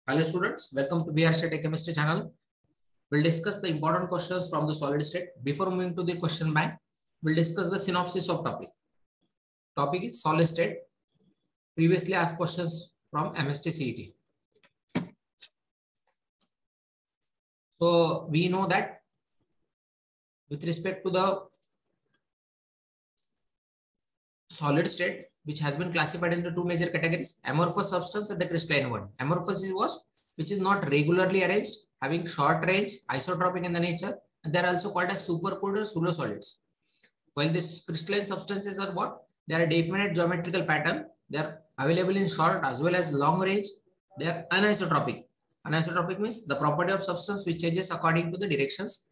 Hello students, welcome to BR State Chemistry channel. We'll discuss the important questions from the solid state. Before moving to the question bank, we'll discuss the synopsis of topic. Topic is solid state. Previously asked questions from MST CET. So we know that with respect to the solid state, which has been classified into two major categories, amorphous substance and the crystalline one. Amorphous is what? Which is not regularly arranged, having short range, isotropic in the nature, and they are also called as supercooled or pseudo solids. While these crystalline substances are what? They are definite geometrical pattern. They are available in short as well as long range. They are anisotropic. Anisotropic means the property of substance which changes according to the directions.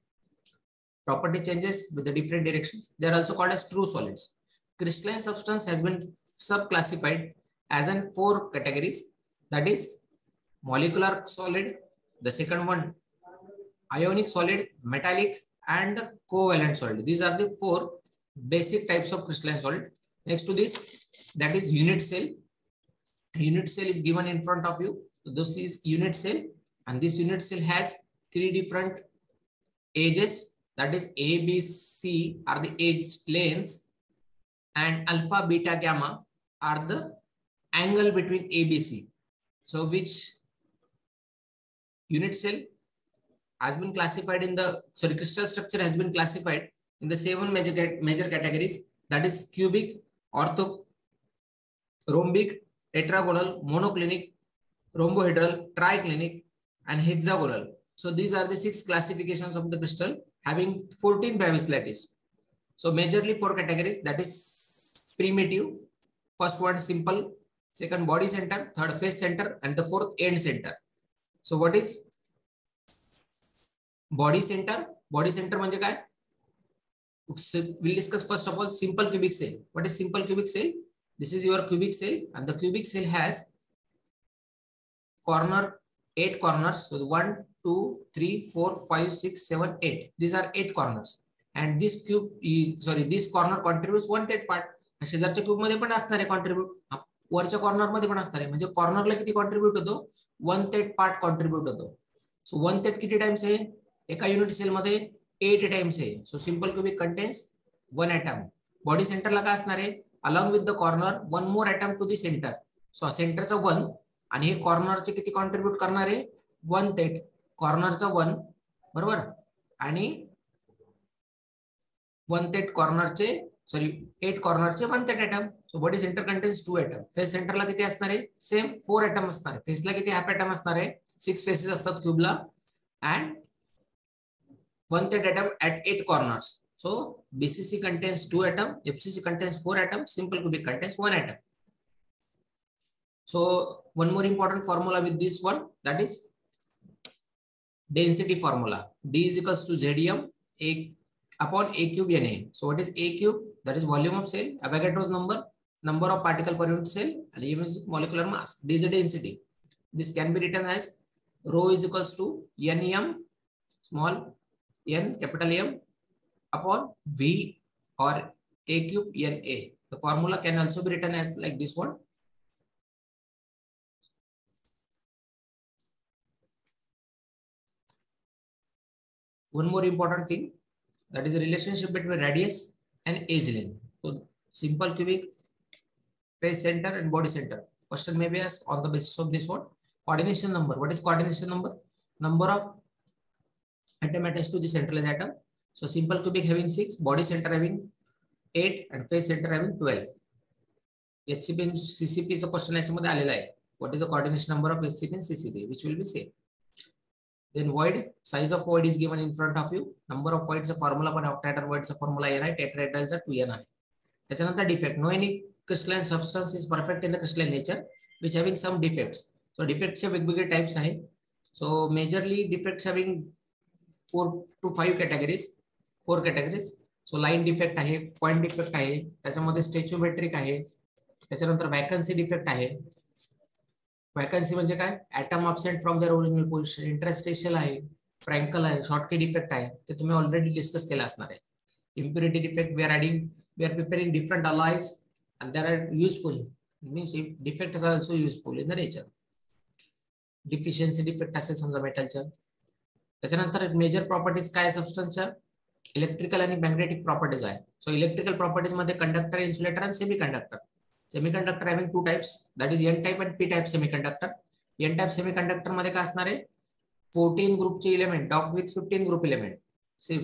Property changes with the different directions. They are also called as true solids. Crystalline substance has been subclassified as in four categories. That is molecular solid, the second one ionic solid, metallic, and the covalent solid. These are the four basic types of crystalline solid. Next to this, that is unit cell. Unit cell is given in front of you. So this is unit cell, and this unit cell has three different edges. That is A, B, C are the edge lengths, and alpha, beta, gamma are the angle between ABC. So which unit cell has been classified in the, crystal structure has been classified in the seven major categories. That is cubic, ortho, rhombic, tetragonal, monoclinic, rhombohedral, triclinic, and hexagonal. So these are the six classifications of the crystal having 14 baviculates. So majorly four categories, that is primitive, first one simple, second body center, third face center, and the fourth end center. So what is body center? Body center म्हणजे काय? We'll discuss first of all simple cubic cell. What is simple cubic cell? This is your cubic cell, and the cubic cell has corner, 8 corners. So 1, 2, 3, 4, 5, 6, 7, 8. These are 8 corners. And this this corner contributes 1/3 part. शेजारच्या cube मध्ये पण असणार आहे contribute, वरच्या corner मध्ये पण असणार आहे, म्हणजे कॉर्नरला किती कॉन्ट्रीब्यूट होतो? 1/3 पार्ट कॉन्ट्रीब्यूट होतो. सो 1/3 किती टाइम्स आहे? एका युनिट सेल मध्ये 8 टाइम्स आहे. So simple cubic contains 1 atom. Body सेंटरला काय असणार आहे? Along with the corner 1 more atom to the centre. So सेंटरचा 1 आणि हे कॉर्नरचे किती कॉन्ट्रीब्यूट करणार आहे? 1/3. कॉर्नरचा 1 बरोबर, आणि 1/3 कॉर्नरचे 8 कॉर्नरचे 1/3 atom. So body centre contains 2 atom. Face सेंटरला किती असणार आहे? सेम 4 एटम असणार आहे. फेसला किती हाफ एटम असणार आहे? 6 फेसेस असतात क्यूबला, and 1/3 atom at 8 corners. So BCC contains 2 atom, FCC contains 4 atoms, simple cubic contains 1 atom. So one more important formula with this one, that is density formula. D is equals to ZM upon A cube Na. So what is A cube? That is volume of cell, Avogadro's number of particle per unit cell, and E is molecular mass. D is a density. This can be written as rho is equals to NM small n capital M upon V or A cube Na. The formula can also be written as like this one. One more important thing, that is the relationship between radius and edge length. So simple cubic, face center, and body center. Question may be asked on the basis of this one. Coordination number. What is coordination number? Number of atom attached to the centralized atom. So simple cubic having 6, body center having 8, and face center having 12. HCP and CCP is a question याच्यामध्ये आलेला आहे. What is the coordination number of HCP and CCP? Which will be same. Then void, size of void is given in front of you. Number of voids चा formula पण octahedral void चा formula n आहे, tetrahedral चा 2n आहे. त्याच्यानंतर defect. No any crystalline substance is perfect in the crystalline nature, which having some defects. So defects चे वेगवेगळे types आहे. So majorly defects having 4 to 5 categories, 4 categories. So line defect आहे, point defect आहे, त्याच्यामध्ये stoichiometric आहे, त्याच्यानंतर vacancy defect आहे. Vacancy म्हणजे काय? Atom absent from their original position. Interstitial आहे, Frankel आहे, Schottky defect आहे, ते तुम्ही ऑलरेडी डिस्कस केलं असणार आहे. Impurity defect, we are preparing different alloys and they are useful. It means defects are also useful in the nature. Deficiency defect असेल समजा मेटलच्या. त्याच्यानंतर मेजर प्रॉपर्टीज काय सबस्टन्सच्या, इलेक्ट्रिकल आणि मॅग्नेटिक प्रॉपर्टीज आहे. सो इलेक्ट्रिकल प्रॉपर्टीज मध्ये कंडक्टर, इन्सुलेटर आणि semiconductor. Semiconductor having two types, that is N type and P type semiconductor. N type semiconductor मध्ये काय असणार आहे, 14 ग्रुपचे element doped with 15 group element.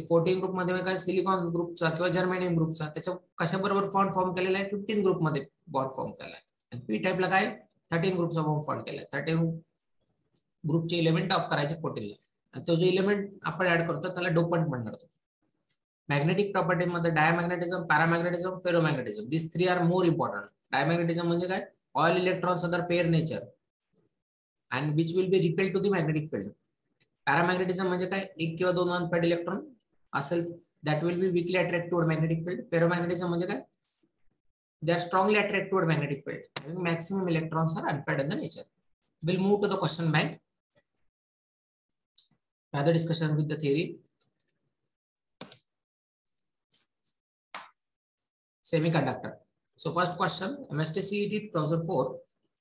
14 group मध्ये काय, सिलिकॉन ग्रुपचा किंवा जर्मेनियम ग्रुपचा, त्याच्या कशाबरोबर बॉन्ड फॉर्म केलेला आहे, 15 ग्रुप मध्ये बॉन्ड फॉर्म केला आहे. आणि पी टाइपला काय 13 ग्रुपचा बॉन्ड फॉर्म केला आहे. 13 ग्रुपचे इलेमेंट डॉक करायचे 14 ला, आणि तो जो इलेमेंट आपण ऍड करतो त्याला डोपंट म्हणणार. मॅग्नेटिक प्रॉपर्टी मध्ये diamagnetism, paramagnetism, ferromagnetism, this 3 are more important. Diamagnetism म्हणजे काय, all electrons are pair nature and which will be repelled to the magnetic field. Paramagnetism म्हणजे काय, एक किंवा दोन अनपेड इलेक्ट्रॉन असेल, that will be weakly attracted toward magnetic field. Ferromagnetism म्हणजे काय, they are strongly attracted toward magnetic field. Having maximum electrons are unpaired in the nature. We'll move to the question bank. Further discussion with the theory. Semiconductor. So first question, MST CET 2004.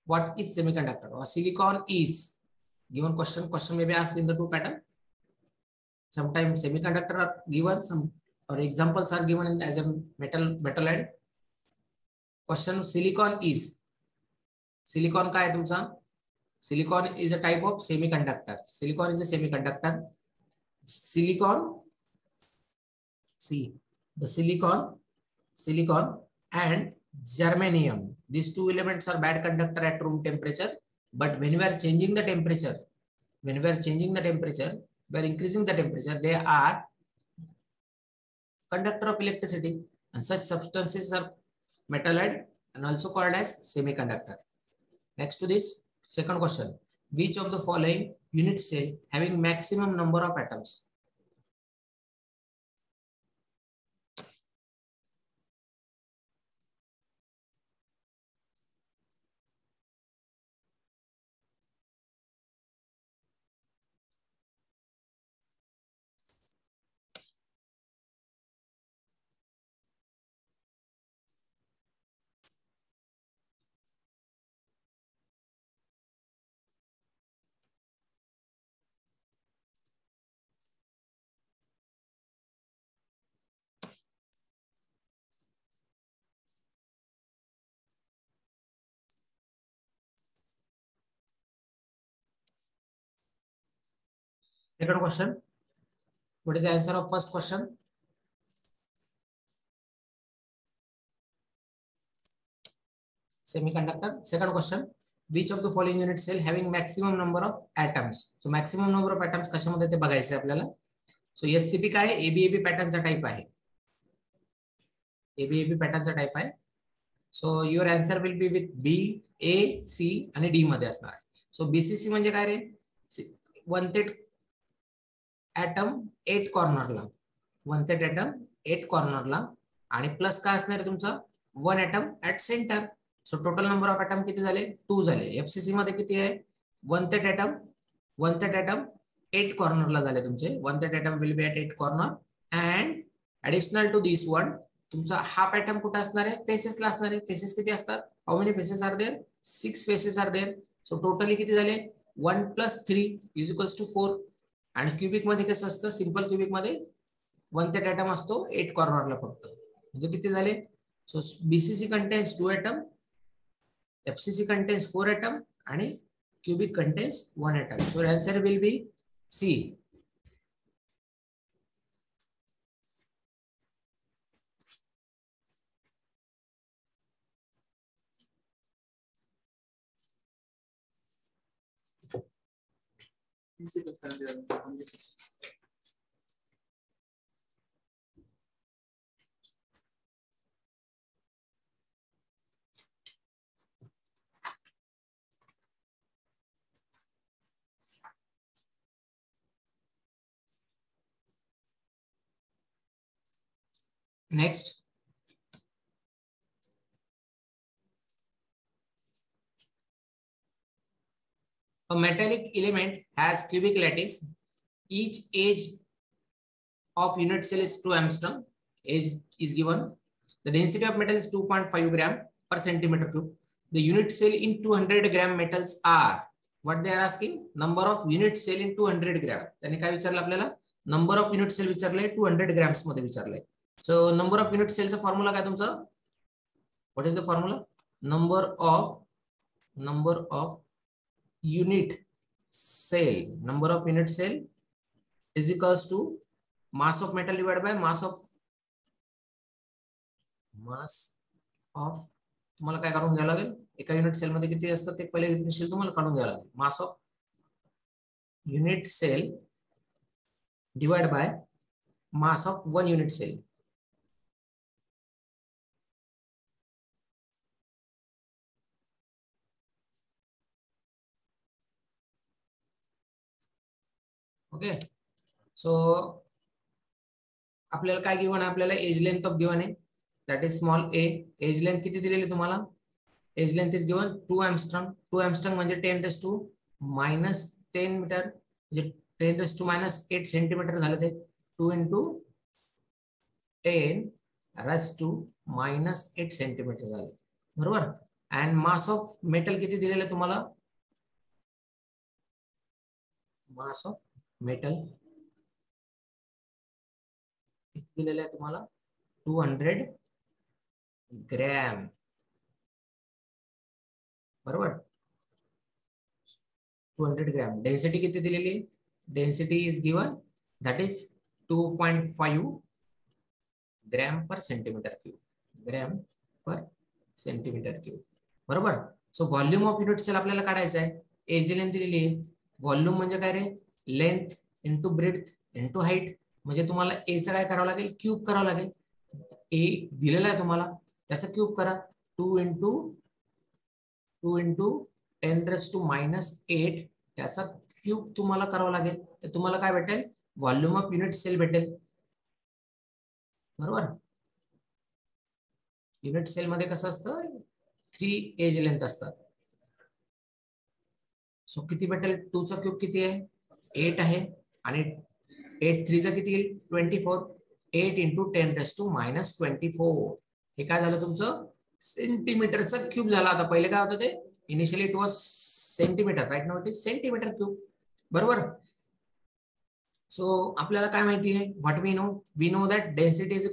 What is semiconductor or silicon is? Given question may be asked in the two pattern. Sometimes semiconductor are given, some or examples are given as a metalloid. Question, silicon is. Silicon काय आहे तुमचा? Silicon is a type of semiconductor. Silicon is a semiconductor. Silicon, see the silicon and germanium, these two elements are bad conductor at room temperature, but when we are changing the temperature, we are increasing the temperature, they are conductor of electricity, and such substances are metalloid and also called as semiconductor. Next to this, second question, which of the following unit cell having maximum number of atoms? Second question, what is the answer of first question? Semiconductor. Second question, which of the following unit cell having maximum number of atoms? So maximum number of atoms कशामध्ये ते बघायचे आपल्याला. सो SCP काय, एबीएबी पॅटर्नचा type आहे, एबीएबी पॅटर्नचा type आहे. So your answer will be with B, A, C आणि डी मध्ये असणार आहे. सो बीसीसी म्हणजे काय रे, 1 ऍटम 8 कॉर्नरला, 1 ऍटम 8 कॉर्नरला, आणि प्लस काय असणार आहे तुमचा 1 atom at centre. So total number of atom किती झाले, 2 झाले. एफसीसी मध्ये किती आहे, 1 ऍटम 8 कॉर्नरला झाले तुमचे. 1 atom will be at 8 corner, and additional to this one तुमचा हाफ ऍटम कुठे असणार आहे, फेसेसला असणार आहे. फेसेस किती असतात, how many faces are there, 6 faces are there. So totally किती झाले, 1 + 3 = 4. आणि क्यूबिक मध्ये कसं असतं, सिंपल क्यूबिक मध्ये 1 ऍटम असतो 8 कॉर्नरला फक्त, म्हणजे किती झाले. So BCC contains 2 atom, FCC contains 4 atom, आणि cubic contains 1 atom. So answer will be C. Next, a metallic element has cubic lattice. Each edge of unit cell is 2 angstrom. Edge is given. The density of metal is 2.5 gram per centimeter cube. The unit cell in 200 gram metals are. what they are asking, number of unit cell in 200 gram. त्यांनी काय विचारलं आपल्याला, number of unit cell विचारले 200 grams मध्ये विचारले. So number of unit सेलचा formula काय तुमचा, what is the formula, number of unit cell is equals to mass of metal divided by mass of तुम्हाला काय काढून घ्यावं लागेल, एका युनिट सेल मध्ये किती असतात ते पहिले डिफरन्शियल तुम्हाला काढून घ्यावं लागेल. Mass of unit cell divide by mass of one unit cell. Okay, so आपल्याला काय गिवन आहे, आपल्याला एज लेंथ ऑफ गिवन आहे, that is small A. Edge length किती दिलेली तुम्हाला, edge length is given 2 angstrom. 2 angstrom म्हणजे 10⁻⁻10 मीटर, म्हणजे 10⁻⁻8 सेंटीमीटर झालं ते. 2 × 10⁻⁻8 सेंटीमीटर झाले, बरोबर. अँड मास ऑफ मेटल किती दिलेलं आहे तुम्हाला, मास ऑफ मेटल किती दिलेलं आहे तुम्हाला, 200 ग्रॅम, बरोबर. 200 ग्रॅम. डेन्सिटी किती दिलेली, density is given that is 2.5 gram per centimetre cube, gram per centimetre cube, बरोबर. सो व्हॉल्यूम ऑफ युनिट सेल आपल्याला काढायचं आहे. एज लेंथ दिलेली आहे, व्हॉल्यूम म्हणजे काय रे, length into breadth into height. म्हणजे तुम्हाला एचं काय करावं लागेल, क्यूब करावं लागेल. ए दिलेला आहे तुम्हाला, त्याचा क्यूब करा. 2 × 10⁻⁻8 त्याचा क्यूब तुम्हाला करावा लागेल, तर तुम्हाला काय भेटेल, व्हॉल्यूम ऑफ युनिट सेल भेटेल, बरोबर. युनिट सेल मध्ये कसं असतं, 3 एज लेंथ असतात. सो किती भेटेल, 2 चा क्यूब किती आहे, 8 आहे, आणि 8 3 चा किती येईल, 24. 8 × 10⁻⁻24 हे काय झालं तुमचं, सेंटीमीटरचा क्यूब झाला. आता पहिले काय होतं ते, initially it was centimetre, right now it is centimetre cube, बरोबर. सो आपल्याला काय माहिती आहे, what we know that density is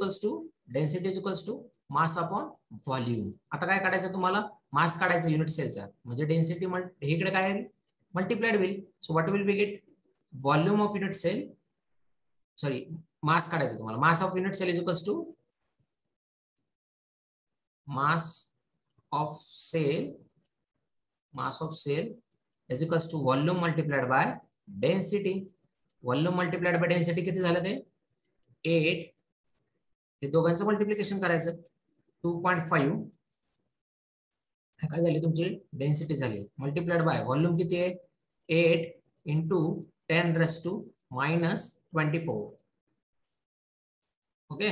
equals to mass upon volume. आता काय काढायचं तुम्हाला, मास काढायचं युनिट सेलचा, म्हणजे डेन्सिटी इकडे काय मल्टिप्लाइड होईल. So what will be get, volume of unit cell, sorry mass काढायचं तुम्हाला, mass of unit cell is equals to mass of cell is equals to volume multiplied by density. Volume multiplied by density किती झालं ते, 8. हे दोघांचं multiplication करायचं, 2.5 काय झाली तुमची डेन्सिटी झाली, मल्टिप्लाइड बाय व्हॉल्यूम किती आहे, 8 × 10⁻⁻24. ओके,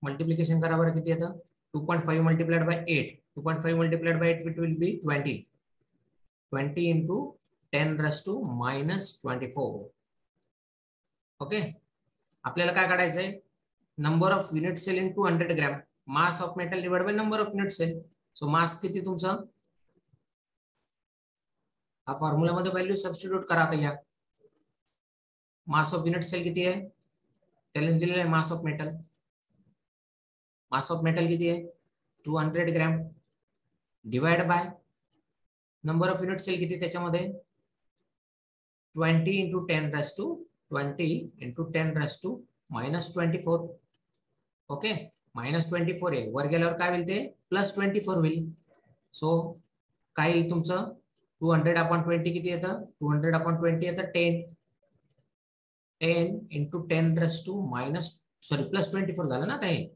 मल्टिप्लिकेशन करा बरं, किती येतं, 2.5 multiplied by 8, 2.5 multiplied by 8 it will be 20 × 10⁻⁻24. Okay, आपल्याला काय काढायचंय, number of unit cell in 200 gram, mass of metal divide by number of unit cell. So mass किती तुमचा, हा फॉर्म्युला मध्ये व्हॅल्यू सबस्टिट्यूट करा. आता या मास ऑफ युनिट सेल किती आहे, त्याला दिलेलं आहे mass of metal. Mass of metal किती आहे, 200 gram, divide by number of unit cell किती त्याच्यामध्ये, 20 × 10⁻⁻24. ओके, -24 आहे, वर गेल्यावर काय होईल ते, +24 होईल. सो काय येईल तुमचं, 200/20 किती येतं, 200/20 येतं 10. 10 × 10⁻⁻24 झालं ना आता हे,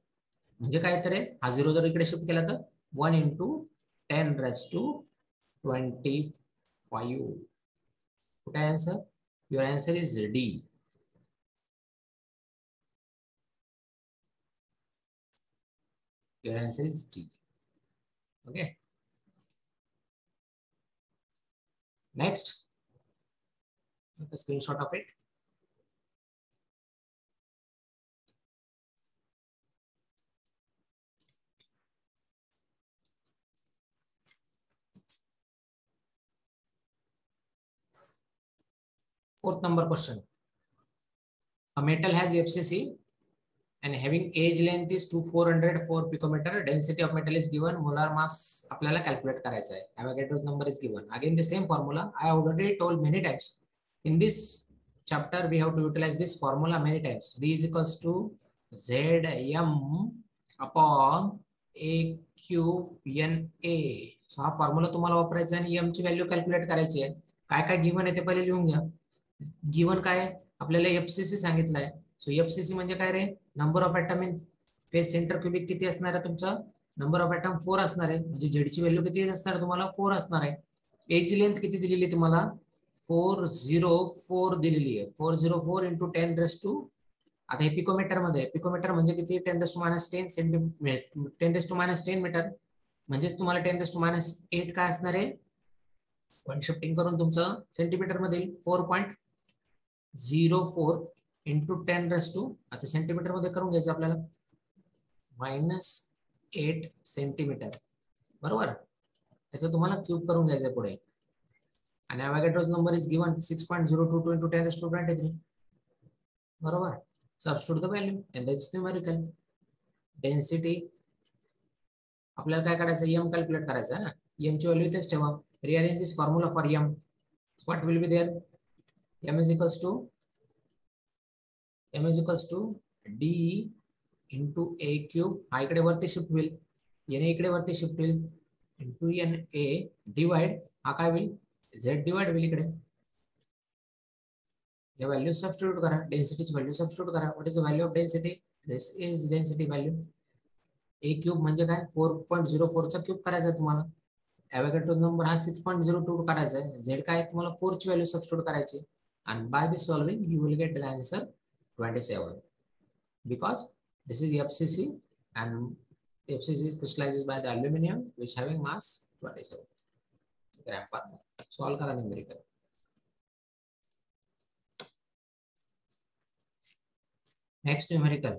म्हणजे काय तर हा 0 जर इकडे शिफ्ट केला तर 1 × 10⁻25. कुठे आहे answer, your answer is D. Your answer is D. Okay. Next, take a screenshot of it. Fourth number question. A metal has FCC and having age length is 404 picometer. Density of metal is given. Molar mass आपल्याला calculate करायचा आहे. Avogadro's number is given. Again the same formula. I have already told many times. In this chapter we have to utilize this formula many times. V is equals to Zm upon A cube Na. So हा formula तुम्हाला वापरायचा आणि m ची value calculate करायची आहे. काय काय given आहे ते पहिले लिहून घ्या. गिवन काय आपल्याला एफसीसी सांगितलंय. सो एफसीसी म्हणजे काय रे, number of atom in face centre cubic किती असणार आहे तुमचा, नंबर ऑफ ॲटम 4 असणार आहे. म्हणजे झेड ची व्हॅल्यू किती असणार आहे तुम्हाला 4 असणार आहे. एज लेंथ किती दिलेली आहे तुम्हाला 404 दिलेली आहे. 404 into 10 raised to, आता हे पिकोमीटर मध्ये, पिकोमीटर म्हणजे किती 10⁻10 सेंटीमीटर, 10⁻10 मीटर. म्हणजे तुम्हाला 10⁻8 काय असणार आहे, पॉइंट शिफ्टिंग करून तुमचं सेंटीमीटर मध्ये 4.04 into 10 raised to, आता सेंटीमीटर मध्ये करून घ्यायचं आपल्याला -8 सेंटीमीटर. बरोबर, याचं तुम्हाला क्यूब करून घ्यायचं पुढे. आणि Avogadro's number is given 6.022 into 10 raised to 23. बरोबर, substitute the value and that's numerical. Density आपल्याला काय करायचं, m कॅल्क्युलेट करायचं आहे ना, m ची व्हॅल्यू इथेच ठेवा. Rearrange this formula for m. What will be there? m is equals to d into a cube. हा इकडे वरती शिफ्ट होईल, na इकडे वरती शिफ्ट होईल, into na डिवाइड, हा काय होईल z डिवाइड होईल इकडे. या व्हॅल्यू सबस्टिट्यूट करा, डेन्सिटीची व्हॅल्यू सबस्टिट्यूट करा. What is the value of density, this is density value. a cube म्हणजे काय 4.04 चा क्यूब करायचा आहे तुम्हाला. Avogadro's number हा 6.02 करायचा आहे. z काय तुम्हाला 4 ची व्हॅल्यू सबस्टिट्यूट करायची. and by this solving you will get the answer 27, because this is FCC and FCC is crystallized by the aluminum which having mass 27. graph पर solve करा numerical. Next numerical,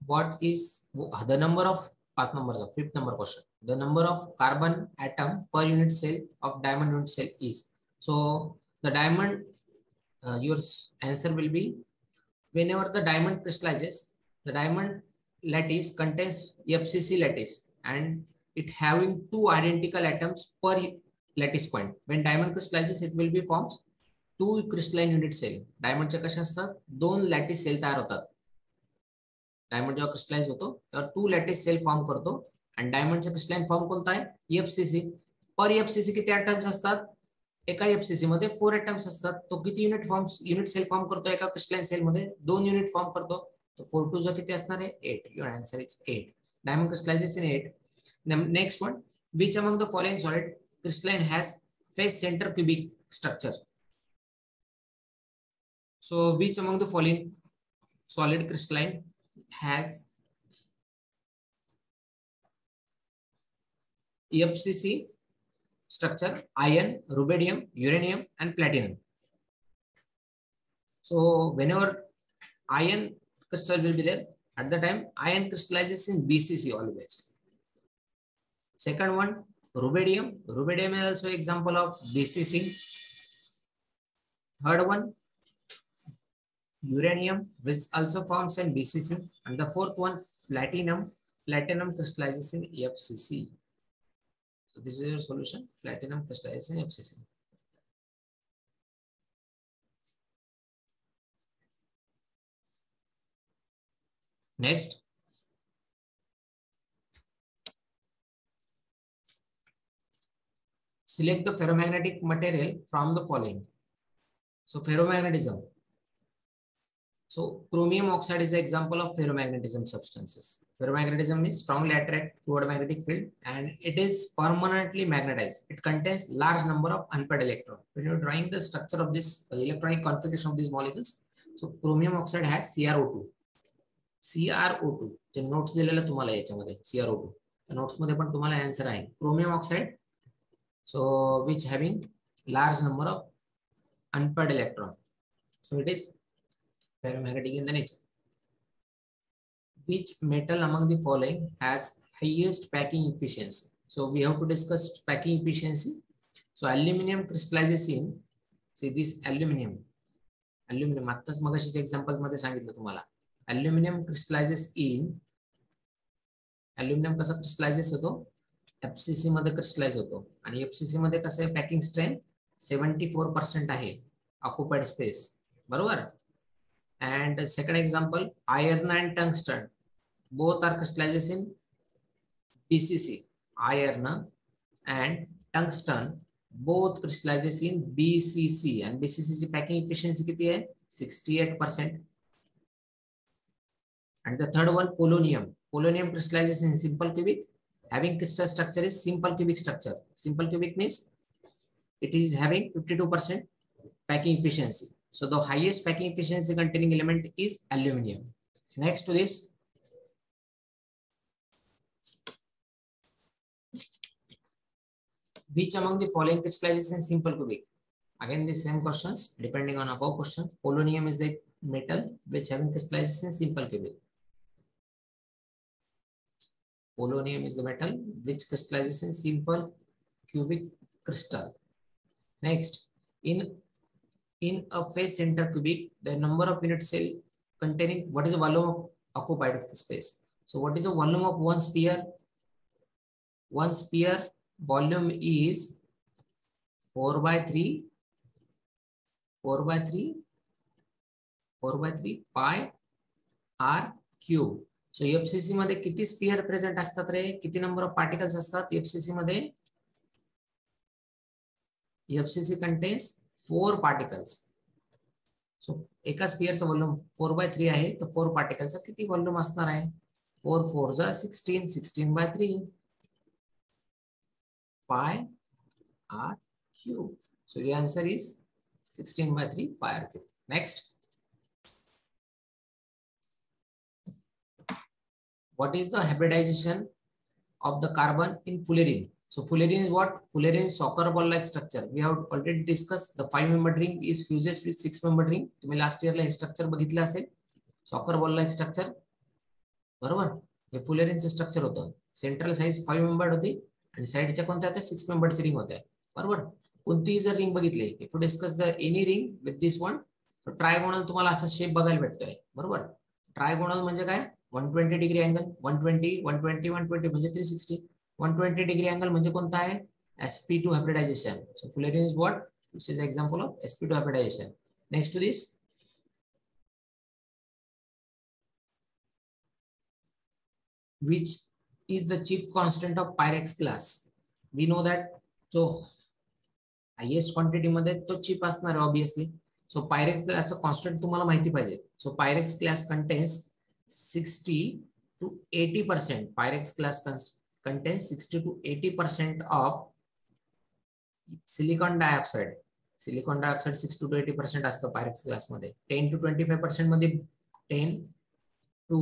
what is the number of, past numbers of fifth number question, the number of carbon atom per unit cell of diamond unit cell is. So the diamond, your answer will be, whenever the diamond crystallizes, the diamond lattice contains FCC lattice and it having 2 identical atoms per lattice point. When diamond crystallizes it will be forms 2 crystalline unit cell. diamond चे कसे असतात 2 lattice cell तयार होतात. Diamond जेव्हा crystallise होतो तेव्हा 2 lattice cell form करतो. आणि डायमंडचा क्रिस्टलाइन फॉर्म कोणता आहे एफसीसी. पर एफसीसी किती ॲटम्स असतात, एका एफसीसी मध्ये 4 ॲटम्स असतात. तो किती युनिट सेल फॉर्म करतो एका क्रिस्टलाइन सेल मध्ये 2 युनिट फॉर्म करतो. तो 4 2 जो किती असणार आहे 8. Your answer is 8. Diamond crystallises in 8. Next one, which among the following solid crystalline has face center cubic structure. So which among the following solid crystalline has FCC structure, iron, rubidium, uranium and platinum. So whenever iron crystal will be there, at the time iron crystallizes in BCC always. Second one, rubidium. Rubidium is also example of BCC. Third one, uranium, which also forms in BCC. And the fourth one, platinum. Platinum crystallizes in FCC. So this is your solution. Platinum crystallizes in FCC. Next, select the ferromagnetic material from the following. So ferromagnetism. So chromium oxide is an example of ferromagnetism substances. Ferromagnetism is strongly attract toward magnetic field and it is permanently magnetized. It contains large number of unpaired electrons. When you are drawing the structure of this electronic configuration of these molecules, so chromium oxide has CrO2. CrO2 J notes दिलेलं तुम्हाला याच्यामध्ये CrO2 notes मध्ये पण तुम्हाला answer आहे chromium oxide. So which having large number of unpaired electron. So it is ferromagnetic in the nature. Which metal among the following has highest packing efficiency? So we have to discuss packing efficiency. So aluminum crystallizes in, see this aluminum aluminium आत्ताच मगाशीच्या example मध्ये सांगितलं तुम्हाला. Aluminium क्रिस्टलायझेस इन, aluminium कसा क्रिस्टलायझेस होतो, FCC मध्ये crystallise होतो. आणि FCC मध्ये कसं आहे, पॅकिंग स्ट्रेंथ 74% आहे, ऑक्युपाइड स्पेस, बरोबर. And second example, iron and tungsten both are crystallises in BCC. Iron and tungsten both crystallizes in BCC, and BCC ची packing efficiency किती आहे, 68%. And the third one, polonium. Polonium crystallizes in simple cubic, having crystal structure is simple cubic structure. Simple cubic means it is having 52% packing efficiency. So the highest packing efficiency containing element is aluminum. Next to this, which among the following crystallizes in simple cubic? Again the same questions depending on above questions. Polonium is the metal which having crystallizes in simple cubic. Polonium is the metal which crystallizes in simple cubic crystal. Next, in a face center cubic, the number of unit cell containing, what is the volume of occupied space? So what is the volume of one sphere? One sphere volume is 4 by 3 pi r cube. So FCC मध्ये किती spear present असतात रे, किती number of particles असतात FCC मध्ये? FCC contains 4 particles. So एका स्पियरचा volume 4/3 आहे, तर 4 पार्टिकलचा किती व्हॉल्यूम असणार आहे? 4 4 जा 16, 16/3 pi r cube. So the answer is 16/3 pi r cube. Next, what is the hybridization of the carbon in fullerene? So fullerene is what? Fullerene is soccer ball like structure. We have already discussed the 5-membered ring is fuses with 6-membered ring. तुम्ही last इयरला हे structure बघितलं असेल, soccer ball like structure, बरोबर. हे फुलेरिनचं structure होतं. Central size 5-membered होती आणि साइडच्या कोणत्या होत्या, 6-membered रिंग होत्या, बरोबर. कोणतीही जर रिंग बघितली, if you discuss the any ring with this one, तर ट्रायगोनल तुम्हाला असा शेप बघायला भेटतोय, बरोबर. ट्रायगोनल म्हणजे काय, 120 डिग्री अँगल, 120 120 120 म्हणजे 360. 120 डिग्री अँगल म्हणजे कोणता आहे, sp2 hybridization. So fullerene is what, which is an example of sp2 hybridization. Next to this, which is the chip constant of Pyrex glass? We know that. So highest quantity मध्ये तो chip असणार आहे obviously. सो Pyrex glass चा constant तुम्हाला माहिती पाहिजे. सो Pyrex glass contains 60 to 80%. Pyrex glass contains 60 to 80% of silicon dioxide. Silicon dioxide 60 to 80% असतं Pyrex glass मध्ये. 10 to 25% मध्ये 10 to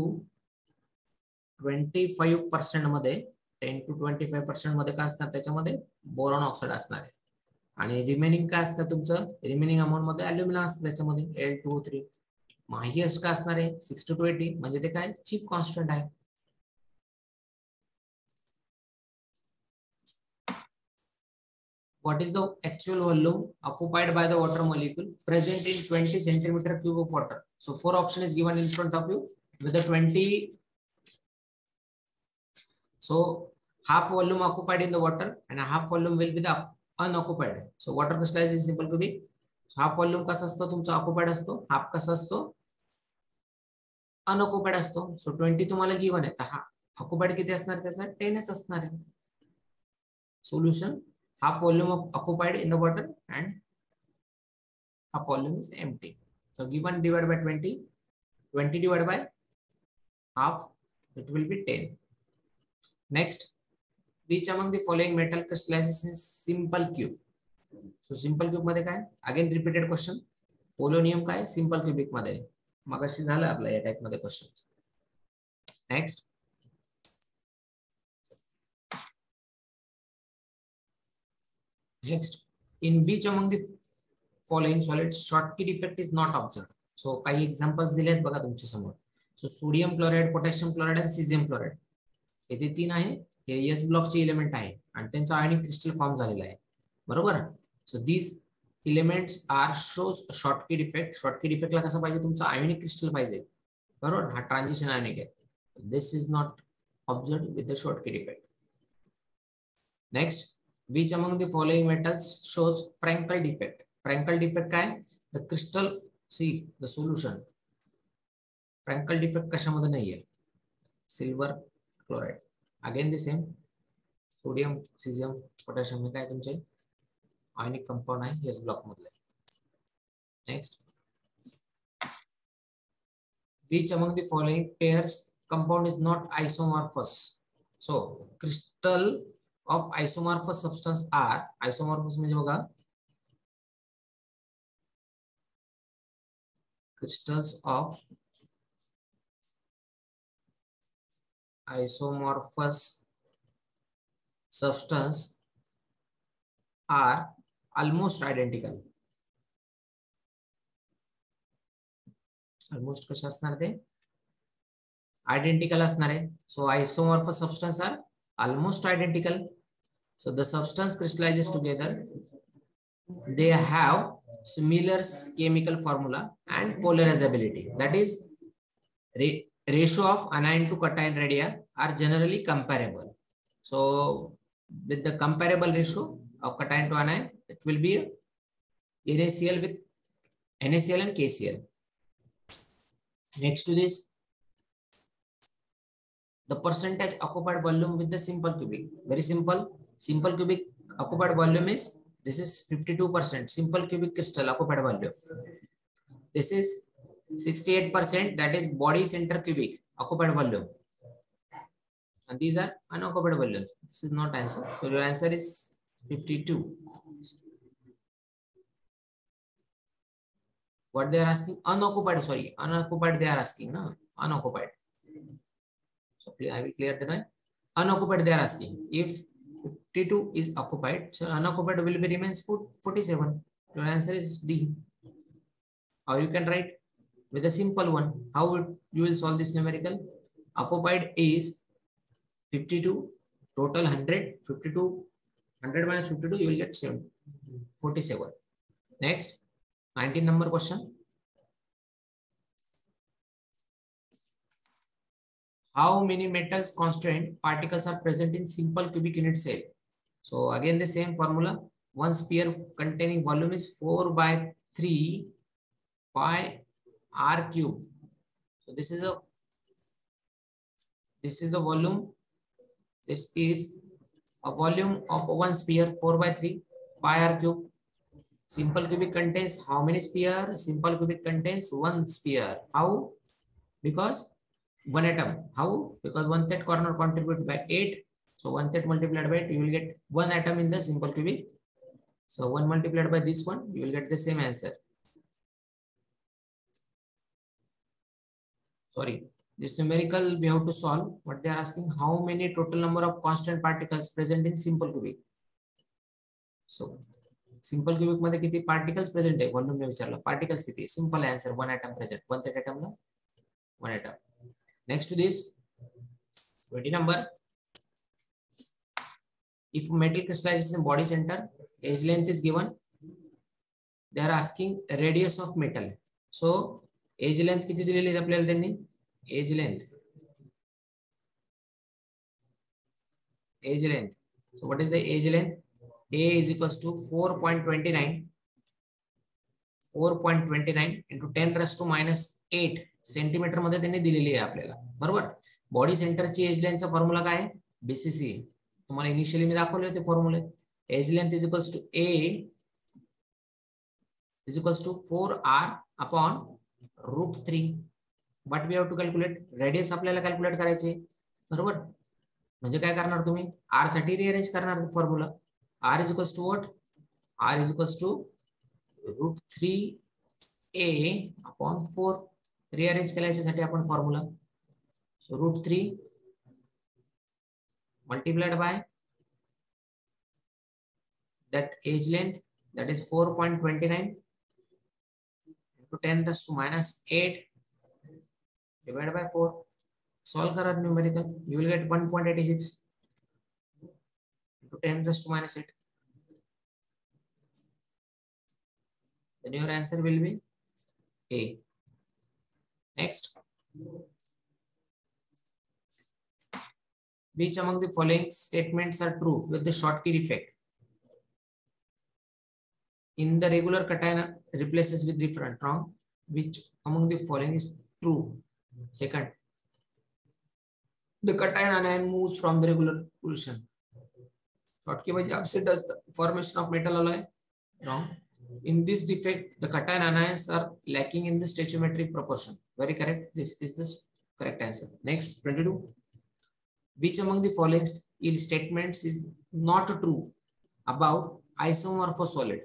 25% मध्ये 10 to 25% मध्ये काय असणार, त्याच्यामध्ये बोरॉन ऑक्साईड असणार आहे. आणि रिमेनिंग काय असतं तुमचं, रिमेनिंग अमाउंट मध्ये अल्युमिना असतं त्याच्यामध्ये, L2O3. हायेस्ट काय असणार आहे, 60 to 80, म्हणजे ते काय, चीप कॉन्स्टंट आहे. What is the actual volume occupied by the water molecule present in 20 centimeter cube of water? So 4 option is given in front of you with the 20. So half volume occupied in the water and half volume will be the unoccupied. So water crystallizes in simple cubic. So half volume कसा असतो तुमचा, occupied असतो, half कसा असतो, unoccupied असतो. So 20 तुम्हाला given आहे, तर occupied किती असणार त्याचा, 10च असणार आहे. Solution, half volume of occupied in the water and half volume is empty. So given divided by 20, 20 divided by half, it will be 10. Next, which among the following metal crystallizes in simple cube? So simple cube मध्ये काय, again repeated question. Polonium काय, simple cubic मध्ये, मगाशी झालं आपलं या type मध्ये question. Next, Next, in which among the following solids Schottky defect is not observed? So काही एक्झाम्पल्स दिले आहेत बघा तुमच्या समोर. So sodium chloride, potassium chloride आणि सीझियम क्लोराइड, येथे 3 आहे. हे एस ब्लॉकचे एलिमेंट आहे आणि त्यांचा आयनिक क्रिस्टल फॉर्म झालेला आहे, बरोबर. So this elements are shows Schottky defect. Schottky defect ला कसा पाहिजे तुमचा ionic crystal पाहिजे बरोबर हा transition ionic आहे. This is not observed with the Schottky defect. Next, which among the following metals shows Frankel defect? Frankel defect काय? The crystal, see the solution. Frankel defect कशामध्ये नाहीये. Silver chloride. Again the same. Sodium, cesium, potassium हे काय तुमचे ionic compound आहे हेच block मधले. Next, which among the following pairs compound is not isomorphous? So crystal of isomorphous substance are isomorphous म्हणजे बघा crystals of isomorphous substance are almost identical. Almost कशा असणार ते identical असणार आहे. So isomorphous substance are almost identical. So the substance crystallizes together. They have similar chemical formula and polarizability. That is, ratio of anion to cation radii are generally comparable. So with the comparable ratio of cation to anion, it will be NaCl with NaCl and KCl. Next to this, the percentage occupied volume with the simple cubic. Very simple. Simple cubic occupied volume is, this is 52%. Simple cubic crystal occupied volume. This is 68%. That is body center cubic occupied volume. And these are unoccupied volumes. This is not answer. So your answer is 52. What they are asking? Unoccupied. Sorry, unoccupied. They are asking. No, unoccupied. So I will clear the line. Unoccupied. They are asking if 52 is occupied, so unoccupied will be remains 47. Your answer is D. Or you can write with a simple one. How you will solve this numerical? Occupied is 52, total 100, 52, 100 minus 52, you will get 47. Next, 19 number question. How many metals constant particles are present in simple cubic unit cell? So again the same formula. One sphere containing volume is 4 by 3 pi r cube. So this is a volume. This is a volume of one sphere 4 by 3 pi r cube. Simple cubic contains how many sphere? Simple cubic contains one sphere. How? Because one atom. How? Because 1/3 corner contribute by 8. So 1/3 multiplied by 8, you will get one atom in the simple cubic. So 1 multiplied by this one, you will get the same answer. Sorry, this numerical we have to solve. What they are asking, how many total number of constant particles present in simple cubic? So simple cubic मध्ये किती particles present आहे? Volume ने विचारला. Particles किती? Simple answer, one atom present. 1/3 atom La one atom. Next to this, 20 number. If metal crystallizes in body center, edge length is given. They are asking radius of metal. So edge length किती दिलेली आहे आपल्याला त्यांनी? Edge length. Edge length. So what is the edge length? A is equals to 4.29. 4.29 into 10 raised to minus 8 centimetre मध्ये त्यांनी दिलेली आहे आपल्याला. बरोबर. बॉडी सेंटरची एज लेंथचा फॉर्म्युला काय आहे? बीसीसी. तुम्हाला इनिशियली मी दाखवले होते फॉर्म्युले. Edge length is equals to A is equals to 4r upon √3. What we have to calculate? Radius आपल्याला कॅल्क्युलेट करायचे. बरोबर. म्हणजे काय करणार तुम्ही? r साठी रिअरेंज करणार formula. r is equals to what? r is equals to √3a upon 4. Rearrange केल्यासाठी आपण formula. So √3 multiplied by that edge length, that is 4.29 into 10 raised to minus 8 divided by 4. Solve kara numerical, you will get 1.86 into 10 raised to minus 8. Then your answer will be A. Next, which among the following statements are true with the Schottky defect? In the regular cation replaces with different. Wrong. Which among the following is true? Second, the cation anion moves from the regular position. Schottky wajah does the formation of metal alloy. Wrong. In this defect, the cation anions are lacking in the stoichiometric proportion. Very correct. This is the correct answer. Next, 22. Which among the following statements is not true about isomorphous solid?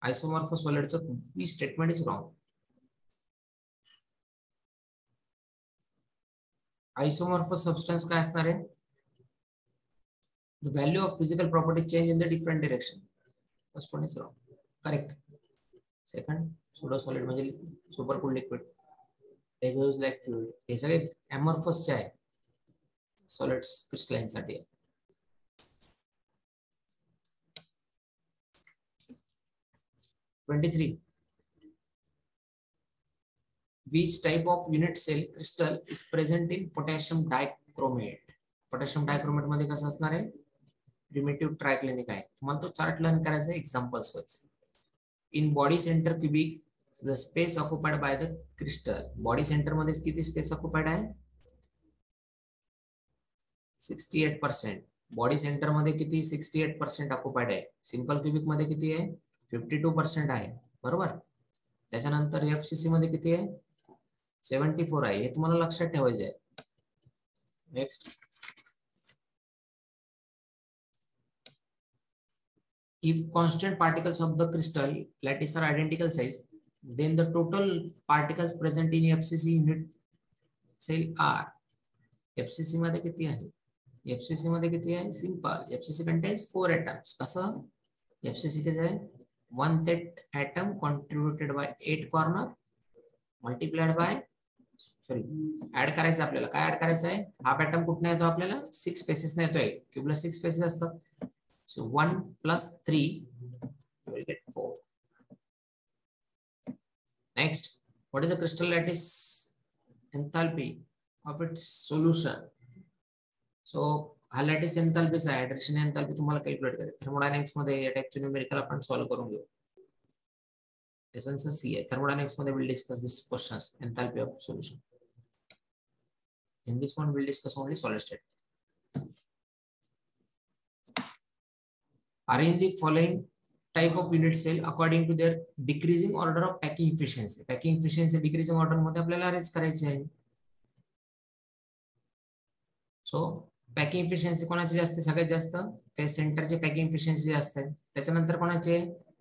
Isomorphous solid, so which statement is wrong? Isomorphous substance काय असणार आहे? The value of physical property change in the different direction. First one is wrong. Correct. Second, pseudo solid म्हणजे super cooled liquid. Behaves like fluid. हे सगळे amorphous चे आहे. Solids crystalline साठी. (23) Which type of unit cell crystal is present in potassium dichromate? Potassium dichromate मध्ये कसं असणार आहे? Primitive triclinic आहे. तुम्हाला तो चार्ट लर्न करायचा आहे examples wise. In body center cubic, the space occupied by the crystal. Body center मध्ये किती space occupied आहे? 68%. Body center मध्ये किती 68% occupied आहे. Simple cubic मध्ये किती आहे? 52% आहे. बरोबर. त्याच्यानंतर FCC मध्ये किती आहे? 74 आहे. हे तुम्हाला लक्षात ठेवायचे आहे. Next, if constant particles of the crystal lattice are identical size, then the total particles present in FCC unit cell are. FCC मध्ये किती आहे? FCC मध्ये किती आहे? Simple. FCC contains 4 atoms. कसं? FCC किती आहे? 1/3 atom contributed by 8 corner multiplied by, sorry, add करायचं आपल्याला. काय ऍड करायचं आहे? हाफ ॲटम कुठनं येतो आपल्याला? 6 स्पेसेस ने येतोय. क्यूबला 6 स्पेसेस असतात. सो 1 + 3 will get 4. Next, what is the crystal lattice enthalpy of its solution? So हा लॅटिस एन्थाल्पीचा आहे. हायड्रेशन एन्थाल्पी तुम्हाला कॅल्क्युलेट करायचं. थर्मोडायनामिक्स मध्ये या टाइपचे न्यूमेरिकल आपण सॉल्व्ह करून घेऊ. Essence C आहे. Thermodynamics मध्ये we'll discuss this questions, enthalpy of solution. In this one we'll discuss only solid state. Arrange the following type of unit cell according to their decreasing order of packing efficiency. Packing efficiency decreasing order मध्ये आपल्याला arrange करायची आहे. सो packing efficiency कोणाची जास्त? सगळ्यात जास्त face सेंटरचे packing efficiency जास्त आहे. त्याच्यानंतर कोणाचे?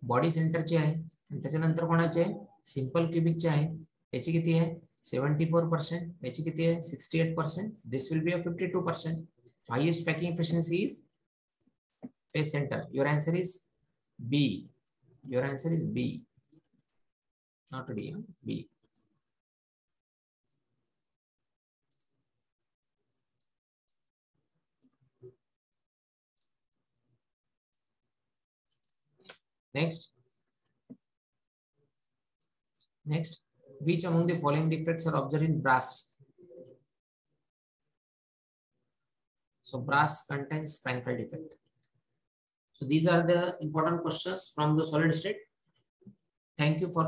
बॉडी सेंटरचे आहे. आणि त्याच्यानंतर कोणाचे? सिंपल क्यूबिकचे आहे. याची किती आहे? 74%. याची किती आहे? 68%. This will be a 52%. Highest packing efficiency is face centre. Your answer is B. Your answer is B, not D. B. Next, which among the following defects are observed in brass? So brass contains Frankel defect. So these are the important questions from the solid state. Thank you for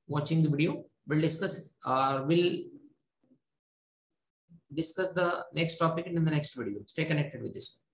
watching the video. We'll discuss the next topic in the next video. Stay connected with this one.